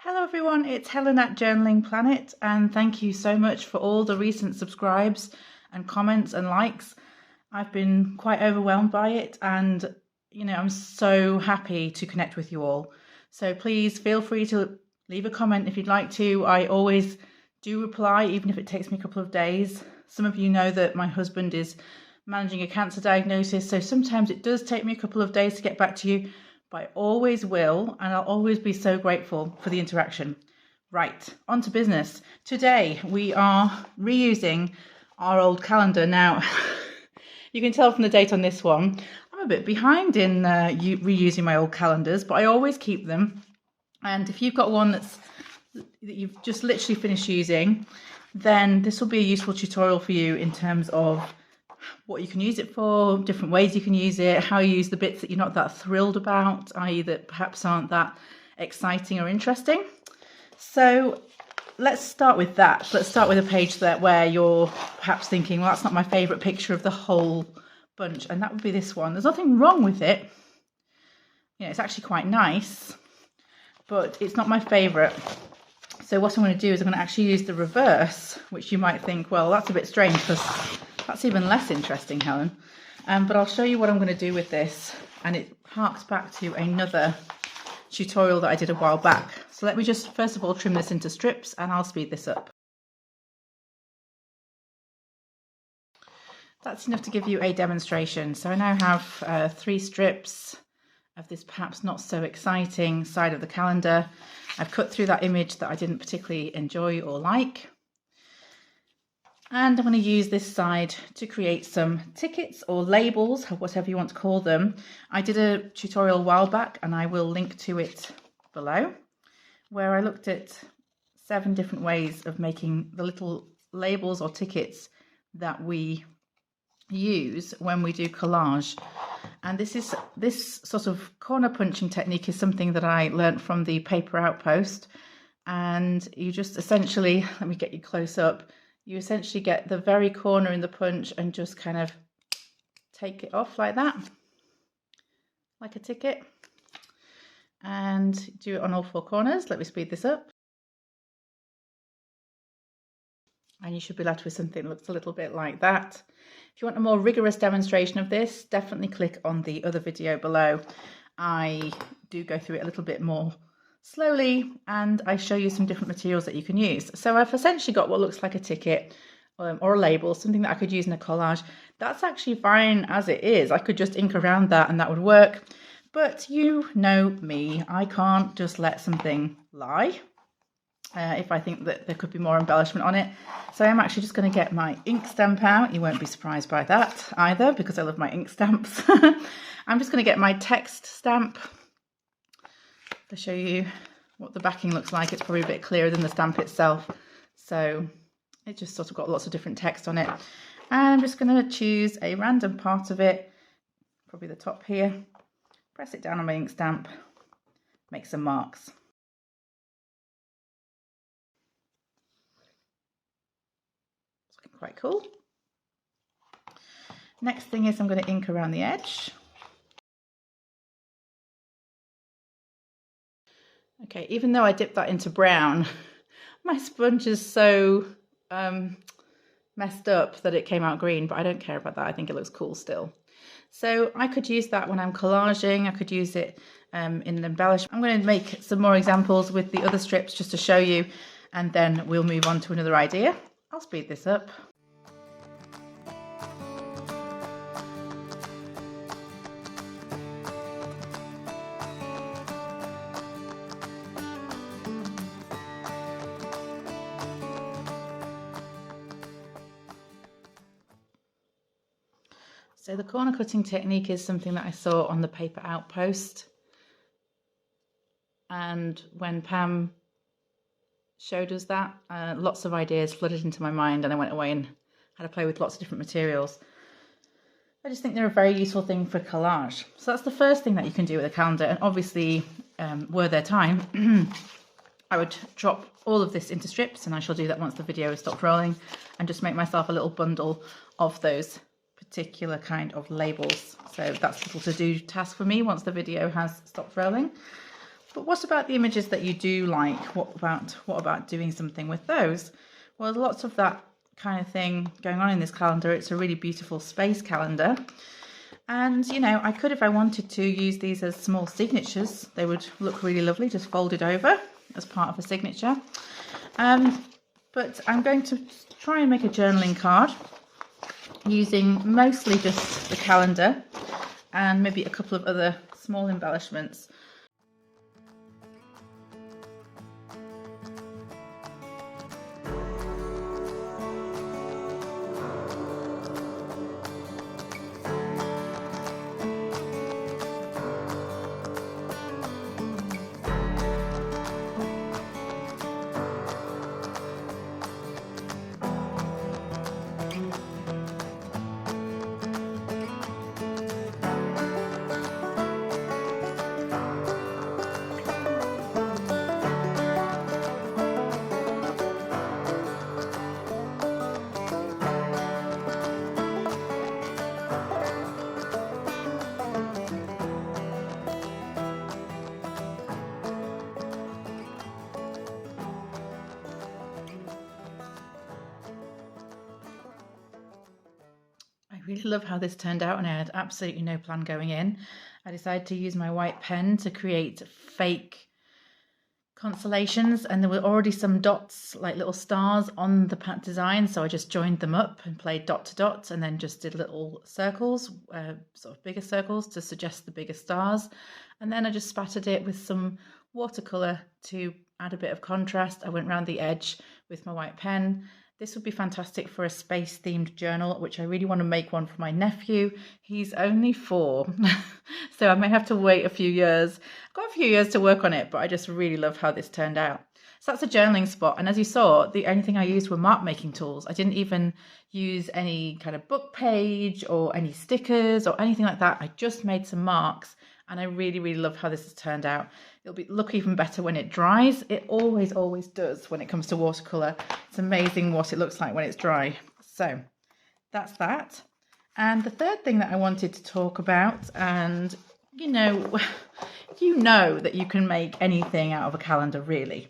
Hello everyone, it's Helen at Journaling Planet, and thank you so much for all the recent subscribes and comments and likes. I've been quite overwhelmed by it, and I'm so happy to connect with you all. So please feel free to leave a comment if you'd like to. I always do reply, even if it takes me a couple of days. Some of you know that my husband is managing a cancer diagnosis, so sometimes it does take me a couple of days to get back to you. But I always will, and I'll always be so grateful for the interaction. Right, on to business. Today we are reusing our old calendar. Now, you can tell from the date on this one, I'm a bit behind in reusing my old calendars, but I always keep them. And if you've got one that you've just literally finished using, then this will be a useful tutorial for you in terms of what you can use it for, different ways you can use it, how you use the bits that you're not that thrilled about, i.e. that perhaps aren't that exciting or interesting. So let's start with that. Let's start with a page where you're perhaps thinking, well, that's not my favourite picture of the whole bunch, and that would be this one. There's nothing wrong with it. It's actually quite nice, but it's not my favourite. So what I'm going to do is I'm going to actually use the reverse, which you might think, well, that's a bit strange because that's even less interesting, Helen. But I'll show you what I'm going to do with this, and it harks back to another tutorial that I did a while back. So let me just first of all trim this into strips, and I'll speed this up. That's enough to give you a demonstration. So I now have 3 strips of this perhaps not so exciting side of the calendar. I've cut through that image that I didn't particularly enjoy or like. And I'm going to use this side to create some tickets or labels, whatever you want to call them. I did a tutorial a while back, and I will link to it below, where I looked at 7 different ways of making the little labels or tickets that we use when we do collage. And this sort of corner punching technique is something that I learned from the Paper Outpost. And you just essentially, let me get you close up, you essentially get the very corner in the punch and just kind of take it off like that, like a ticket, and do it on all 4 corners. Let me speed this up. And you should be left with something that looks a little bit like that. If you want a more rigorous demonstration of this, definitely click on the other video below. I do go through it a little bit more slowly, and I show you some different materials that you can use. So I've essentially got what looks like a ticket or a label, something that I could use in a collage. That's actually fine as it is. I could just ink around that and that would work. But you know me, I can't just let something lie if I think that there could be more embellishment on it. So I'm actually just going to get my ink stamp out. You won't be surprised by that either, because I love my ink stamps. I'm just going to get my text stamp to show you what the backing looks like. It's probably a bit clearer than the stamp itself. So it just sort of got lots of different text on it. And I'm just going to choose a random part of it, probably the top here, press it down on my ink stamp, make some marks. It's looking quite cool. Next thing is I'm going to ink around the edge. Okay, even though I dipped that into brown, my sponge is so messed up that it came out green, but I don't care about that. I think it looks cool still. So I could use that when I'm collaging. I could use it in embellishment. I'm going to make some more examples with the other strips just to show you, and then we'll move on to another idea. I'll speed this up. So the corner cutting technique is something that I saw on the Paper Outpost. And when Pam showed us that, lots of ideas flooded into my mind, and I went away and had to play with lots of different materials. I just think they're a very useful thing for collage. So that's the first thing that you can do with a calendar. And obviously, were there time, I would drop all of this into strips, and I shall do that once the video has stopped rolling, and just make myself a little bundle of those particular kind of labels. So that's a little to-do task for me once the video has stopped rolling. But what about the images that you do like? What about doing something with those? Well, there's lots of that kind of thing going on in this calendar. It's a really beautiful space calendar. And, you know, I could, if I wanted to, use these as small signatures. They would look really lovely, just folded over as part of a signature. But I'm going to try and make a journaling card using mostly just the calendar and maybe a couple of other small embellishments. I really love how this turned out, and I had absolutely no plan going in. I decided to use my white pen to create fake constellations, and there were already some dots, like little stars, on the pat design, so I just joined them up and played dot to dot, and then just did little circles, sort of bigger circles to suggest the bigger stars. And then I just spattered it with some watercolor to add a bit of contrast. I went around the edge with my white pen. This would be fantastic for a space themed journal, which I really want to make one for my nephew. He's only 4, so I may have to wait a few years. I've got a few years to work on it, but I just really love how this turned out. So that's a journaling spot. And as you saw, the only thing I used were mark making tools. I didn't even use any kind of book page or any stickers or anything like that. I just made some marks, and I really, really love how this has turned out. It'll look even better when it dries. It always does when it comes to watercolor. It's amazing what it looks like when it's dry. So that's that. And the third thing that I wanted to talk about, and you know that you can make anything out of a calendar, really.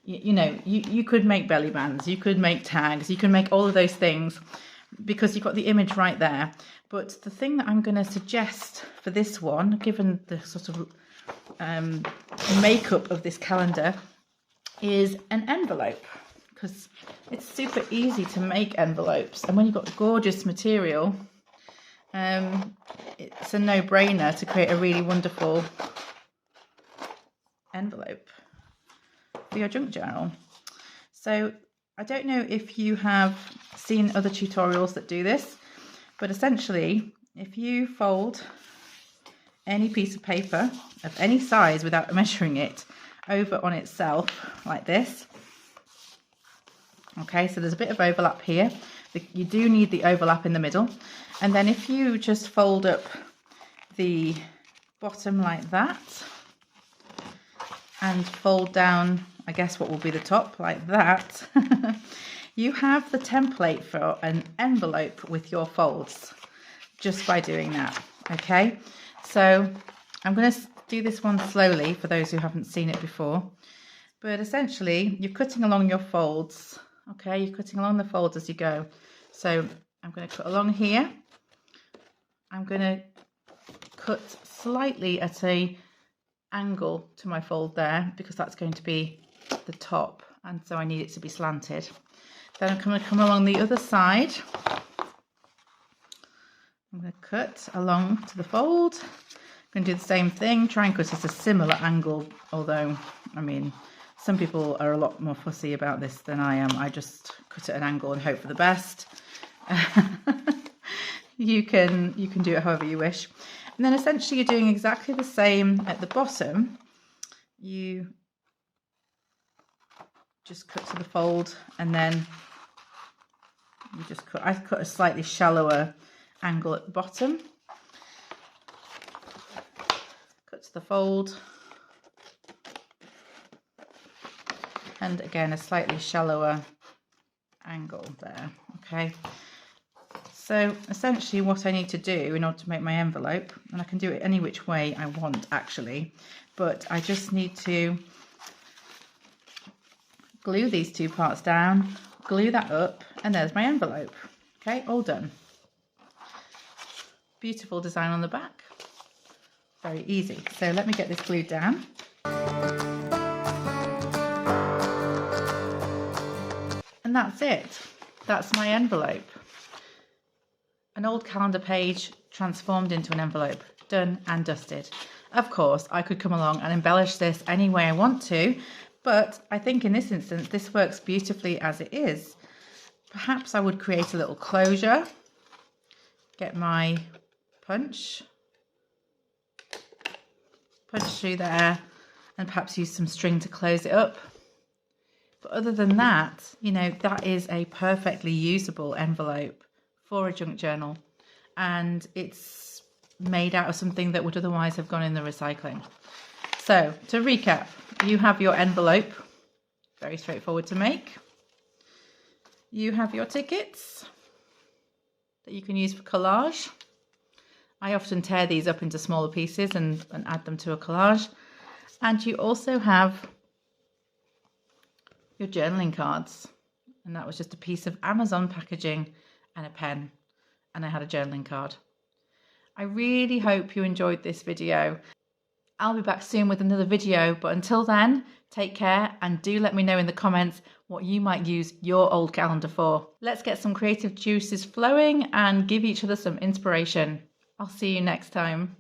You could make belly bands, you could make tags, you can make all of those things because you've got the image right there. But the thing that I'm going to suggest for this one, given the sort of makeup of this calendar, is an envelope, because it's super easy to make envelopes, and when you've got gorgeous material, it's a no-brainer to create a really wonderful envelope for your junk journal. So I don't know if you have seen other tutorials that do this, but essentially if you fold any piece of paper of any size without measuring it over on itself like this, okay, so there's a bit of overlap here. You do need the overlap in the middle, and then if you just fold up the bottom like that and fold down, I guess what will be the top, like that, you have the template for an envelope with your folds just by doing that. Okay, so I'm going to do this one slowly for those who haven't seen it before, but essentially you're cutting along your folds. Okay, you're cutting along the folds as you go. So I'm going to cut along here. I'm going to cut slightly at an angle to my fold there, because that's going to be the top, and so I need it to be slanted. Then I'm going to come along the other side. I'm going to cut along to the fold. I'm going to do the same thing, try and cut at a similar angle, although, I mean, some people are a lot more fussy about this than I am. I just cut at an angle and hope for the best. You can do it however you wish. And then essentially you're doing exactly the same at the bottom. You just cut to the fold, and then you just cut. I cut a slightly shallower angle at the bottom. Cut to the fold. And again, a slightly shallower angle there. Okay. So essentially what I need to do in order to make my envelope, and I can do it any which way I want actually, but I just need to glue these two parts down, glue that up, and there's my envelope. Okay, all done. Beautiful design on the back. Very easy. So let me get this glued down. And that's it. That's my envelope. An old calendar page transformed into an envelope. Done and dusted. Of course, I could come along and embellish this any way I want to, but I think in this instance, this works beautifully as it is. Perhaps I would create a little closure, get my punch through there, and perhaps use some string to close it up. But other than that, you know, that is a perfectly usable envelope for a junk journal, and it's made out of something that would otherwise have gone in the recycling. So to recap, you have your envelope, very straightforward to make. You have your tickets that you can use for collage. I often tear these up into smaller pieces and add them to a collage. And you also have your journaling cards. And that was just a piece of Amazon packaging and a pen. And I had a journaling card. I really hope you enjoyed this video. I'll be back soon with another video, but until then, take care and do let me know in the comments what you might use your old calendar for. Let's get some creative juices flowing and give each other some inspiration. I'll see you next time.